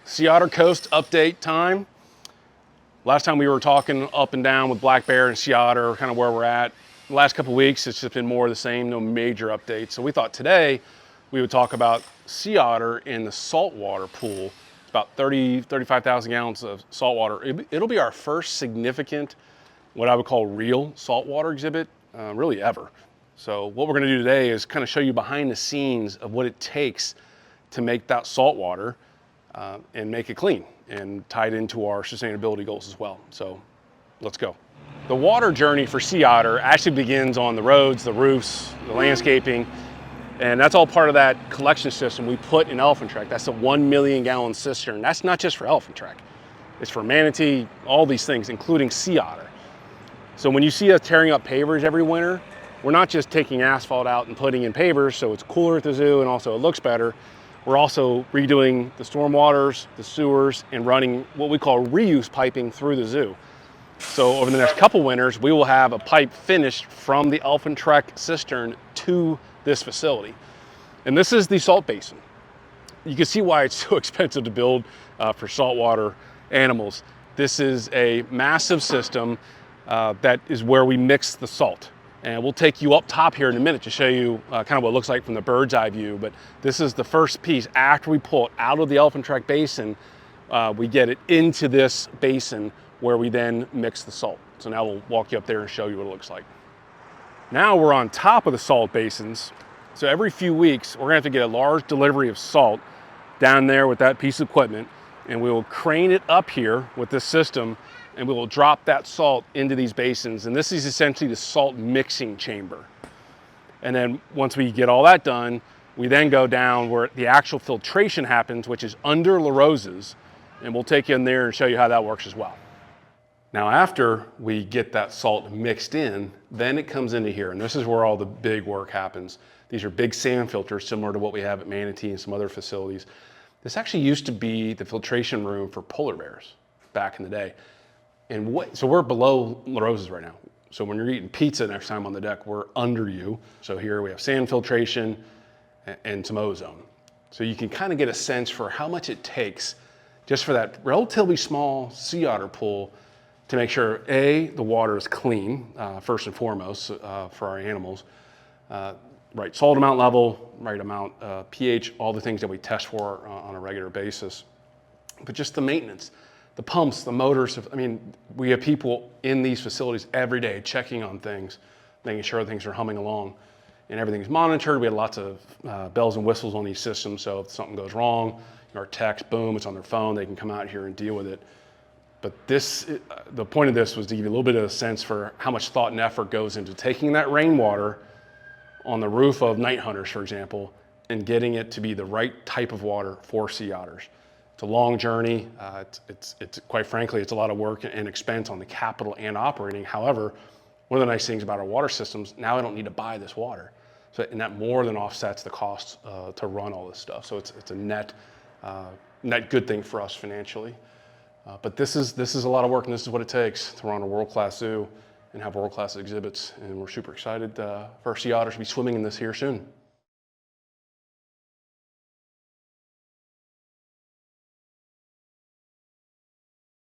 Sea Otter Coast update time. Last time we were talking up and down with black bear and sea otter, kind of where we're at. The last couple of weeks, it's just been more of the same, no major updates. So we thought today we would talk about sea otter in the saltwater pool. It's about 35,000 gallons of saltwater. It'll be our first significant, what I would call real saltwater exhibit, really ever. So what we're gonna do today is kind of show you behind the scenes of what it takes to make that saltwater and make it clean and tied into our sustainability goals as well. So let's go. The water journey for sea otter actually begins on the roads, the roofs, the landscaping, and that's all part of that collection system we put in Elephant Trek. That's a 1 million gallon cistern. That's not just for Elephant Trek. It's for manatee, all these things, including sea otter. So when you see us tearing up pavers every winter, we're not just taking asphalt out and putting in pavers so it's cooler at the zoo and also it looks better. We're also redoing the stormwaters, the sewers, and running what we call reuse piping through the zoo. So over the next couple winters, we will have a pipe finished from the Elephant Trek cistern to this facility. And this is the salt basin. You can see why it's so expensive to build for saltwater animals. This is a massive system that is where we mix the salt. And we'll take you up top here in a minute to show you kind of what it looks like from the bird's eye view. But this is the first piece. After we pull it out of the Elephant Trek basin, we get it into this basin where we then mix the salt. So now we'll walk you up there and show you what it looks like. Now we're on top of the salt basins. So every few weeks, we're gonna have to get a large delivery of salt down there with that piece of equipment, and we will crane it up here with this system, and we will drop that salt into these basins. And this is essentially the salt mixing chamber. And then once we get all that done, we then go down where the actual filtration happens, which is under La Rose's, and we'll take you in there and show you how that works as well. Now after we get that salt mixed in, then it comes into here, and this is where all the big work happens. These are big sand filters similar to what we have at Manatee and some other facilities. This actually used to be the filtration room for polar bears back in the day. And so we're below La Rose's right now. So when you're eating pizza next time on the deck, we're under you. So here we have sand filtration and some ozone. So you can kind of get a sense for how much it takes just for that relatively small sea otter pool to make sure, A, the water is clean, first and foremost, for our animals. Right salt amount level, right amount, pH, all the things that we test for on a regular basis. But just the maintenance. The pumps, the motors, I mean, we have people in these facilities every day checking on things, making sure things are humming along and everything's monitored. We have lots of bells and whistles on these systems, so if something goes wrong, our techs, boom, it's on their phone, they can come out here and deal with it. But the point of this was to give you a little bit of a sense for how much thought and effort goes into taking that rainwater on the roof of night hunters, for example, and getting it to be the right type of water for sea otters. It's a long journey. It's quite frankly, it's a lot of work and expense on the capital and operating. However, one of the nice things about our water systems, now I don't need to buy this water. So, and that more than offsets the cost to run all this stuff. So it's a net good thing for us financially. But this is a lot of work, and this is what it takes to run a world-class zoo and have world-class exhibits. And we're super excited for our sea otters to be swimming in this here soon.